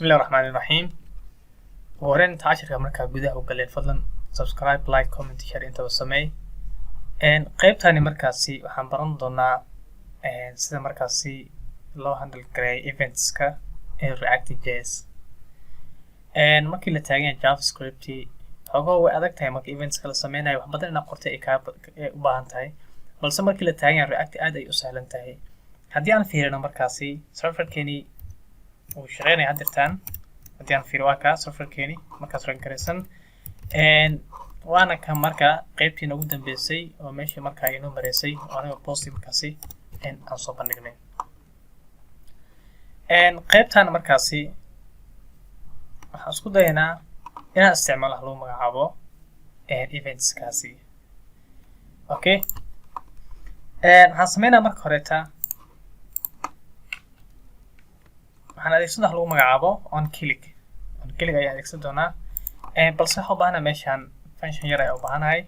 بسم الله الرحمن الرحيم وهورين انت عشرة مركا gudaha u galeen fadlan subscribe like comment share inta wasamay qaybtani markaasi waxaan baran doonaa sida markaasi loo handle gareeyo events-ka ee React.js markii la taagan JavaScript xogo way adag tahay marka events-ka la sameynayo wax badan inaad qortay ay u baahan tahay balse markii la taagan React aad ay u sahlan tahay haddii aan fiirino markaasi serverkeeni uu shaqeynaya hadirtaan haddii aan fiiro waa ka serverkeeni markaas run garaysan waana ka marka qaybtii ugu dambeysay oo meeshii markaa inoo mareysay oo aniga post markaasi aan soo bandhignay qaybtan markaasi waxaan isku daynaa inaan isticmaalo lagu magacaabo events kaasi okay waxaan sameynaa marka horeeta waxaan adeegsanaa lagu magacaabo on click ayaa adeegsan doonaa balse waxaan u baahanaa meeshaan function yar ayaa u baahanahay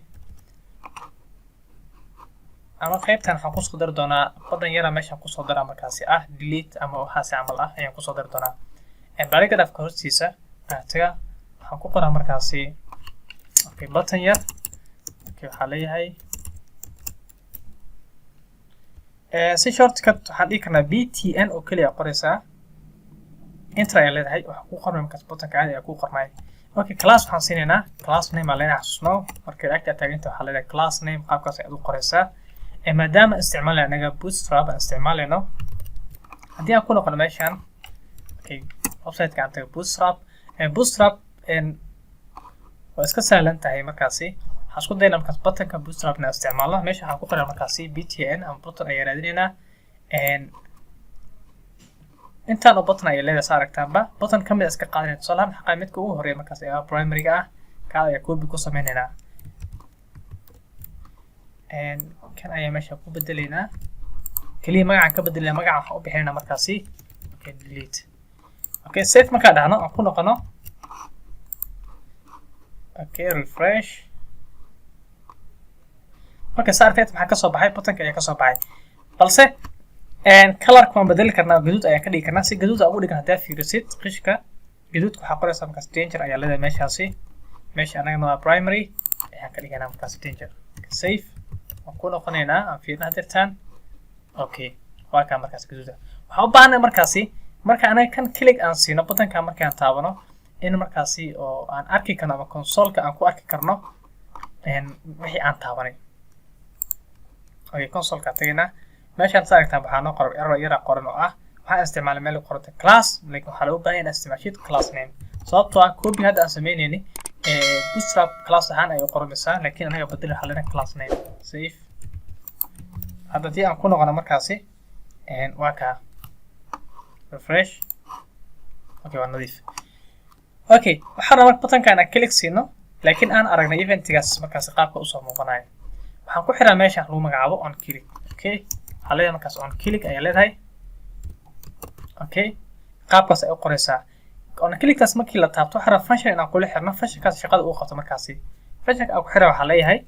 ama qaybtan waxaan kusoo dari doonaa badan yara meeshaan kusoo daraa markaasi delete ama waxaasi camal ayaan kusoo dari doonaa paragraph-ka hoostiisa taga waxaan ku qoraa markaasi okay button yar okay waxaa leeyahay si shortcut waxaan dhihi karnaa btn oo keliya qoraysaa inta ay leedahay waxa ku qormay markaas button-ka caadi ah ku qormay okay class waxaan siinaynaa class name aan leenahay xusno marka React taaginta waxaa leedahay class name qaabkaas ay u qoraysaa maadaama isticmaalay anaga bootstrap aan isticmaalayno haddii aan ku noqono meeshaan okay website-ka aan tago bootstrap waa iska sahlan tahay markaasi waxaan isku daynaa markaas button-ka bootstrap na isticmaalno meesha waxaan ku qoraa markaasi btn ama button ayaan raadinaynaa intaan oo button ay leedahay saaragtaanba button kamid iska qaadanay tusaalahan xaqaa midka ugu horeeya markaas ee primary-ga kaada ayaa copy ku sameynaynaa kan ayaa meesha ku bedelaynaa kaliya magacaan ka bedelayna magaca waxaan u bixinaynaa markaasi okay delete okay save markaa dhahno aan ku noqono okay refresh marka saarteed maxaa ka soo baxay button-ka ayaa ka soo baxay balse color-ka waan bedeli karnaa gaduud ayaan ka dhigi karnaa si gaduud ugu dhigan haddii fiirisid qishka gaduudka waxaa qoraysaa markaas danger ayaa leedahay meeshaasi meesha anagana waa primary ayaan ka dhigaynaa markaas danger save waan ku noqonaynaa aan fiirina hadirtaan okay waa kaa markaas gaduuda waxaan u baahanay markaasi marka anaga kan click aan siino button-ka markaan taabano in markaasi oo aan arki karno ama console-ka aan ku arki karno wixii aan taabanay okay console-ka tagaynaa meeshaan saaragtaan waxaa noo qoran error yara qoran oo waxaan isticmaalay meel qoranta class like waxaa loo baahan yahay isticmaashid class name sababtoo copy hadda aan sameynayni bootstrap class ahaan ay qoranaysaa laakiin anaga bedel xalina class name save hadda tii aan ku noqono markaasi waa ka refresh okay waa nadiif okay waxaan rabaa button-ka aan click siino laakiin aan aragnay event-gaas markaasi qaabka u soo muuqanayo waxaan ku xiraa meesha lagu magacaabo on click okay halaya markaas on click ayaa leedahay okay qaabkaas ay u qoraysaa on click-kaas markii la taabto waxa rabaa function inaan kula xirno function-kaas shaqada uu qabto markaasi function-ka aan ku xiraa waxaa leeyahay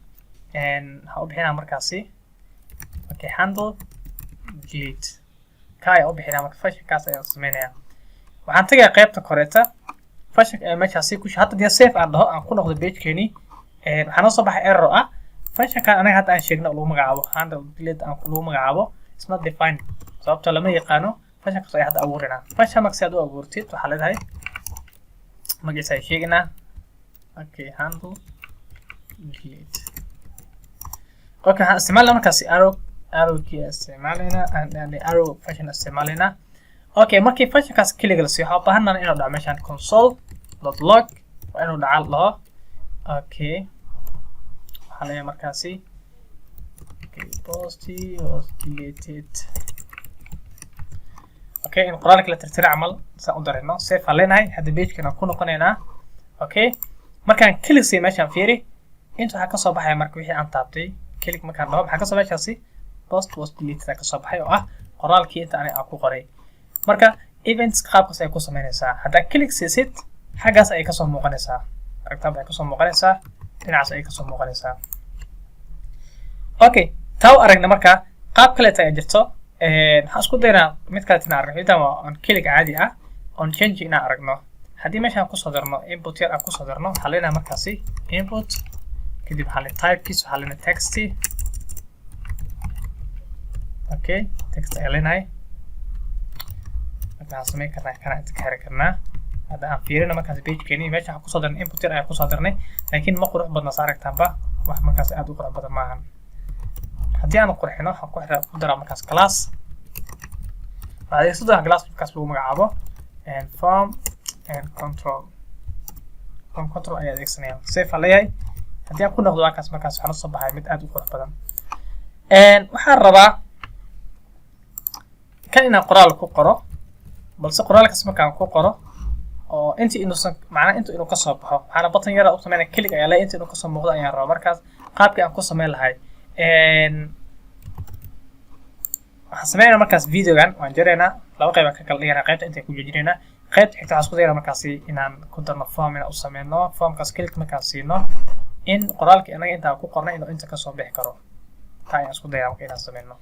waxaan u bixinaa markaasi okay handle delete ka ayaa u bixinaa marka function-kaas ayaan sameynayaa waxaan tagayaa qaybta koreeta function meeshaasi ku hadda dee save aan dhaho aan ku noqdo page-keeni waxaa noo soo baxay error function-kan anaga hadda aan sheegno lagu magacaabo handle delete aan lagu magacaabo is not defined sababtoo lama yaqaano function-kaas ayaa hadda abuurinaa function marka si aad u abuurtid waxaa leedahay magaciisa ay sheeginaa okay handle delete okay waxaan isticmaalnaa markaasi arrow-kii isticmaalaynaa arrow function isticmaalaynaa okay markii function-kaas keliga la siiyo waxaa u baahanaa inuu dhaco meeshaan console.log waa inuu dhaca laho okay waxaa markaasi okay post was deleted okay in qoraalka la tirtira camal saan u darayno save aan leenahay hadda page-kan aan ku noqonaynaa okay markaan click siiyo meeshaan fiiri inta waxaa ka soo baxaya marka wixii aan taabtay click markaan dhaho maxaa ka soo meeshaasi post was deleted ka soo baxay oo qoraalkii inta aan ku qoray marka events qaabkaas ay ku sameynaysaa hadda click siisid xaggaas ay ka soo muuqanaysaa aragtaan ay ka soo muuqanaysaa dhinacaas ay ka soo muuqanaysaa okay taa aragna marka qaab kale ay jirto waxaan isku daynaa mid kale tina aragno inta waa on click caadi on change inaan aragno haddii meeshaan kusoo darno input yar aan kusoo darno waxaa leenahay markaasi input kadib waxaa leen typekiis waxaa leenahay text okay text ayaa leenahay marka waxaan samayn karnaa kana inta ka xiri karnaa hadda aan fiirino markaasi pagekeeni meesha waxaan kusoo darnay input yar ayaan kusoo darnay laakiin ma qurux badna aragtaanba wax markaas aad u qurux badan maahan haddii aan qurxino waxaan ku daraa markaas class waxaa adeegsadaa class markaas lagu magacaabo and form and control ayaa adeegsanaya safe aan leeyahay haddii aan ku noqdo halkaas markaas waxaan usoo baxay mid aad u qurux badan waxaan rabaa kan inaan qoraal ku qoro balse qoraalkaas markaan ku qoro oo intii inuu ka soo baxo waxaana button yar u sameynaa click ayaa leeyahay intii inuu ka soo muuqdo ayaan rabaa markaas qaabkii aan ku sameyn lahay waxaan sameynaa markaas videogan waan jaraynaa laba qayb aan ka kala dhiganaa qaybta inta ku joojinaynaa qaybta xigta waxaan isku dayaynaa markaasi inaan ku darno form inaan u sameyno formkaas click markaan siino in qoraalka inaga intaan ku qornay inuu inta ka soo bixi karo taa ayaan isku dayaa marka inaan sameyno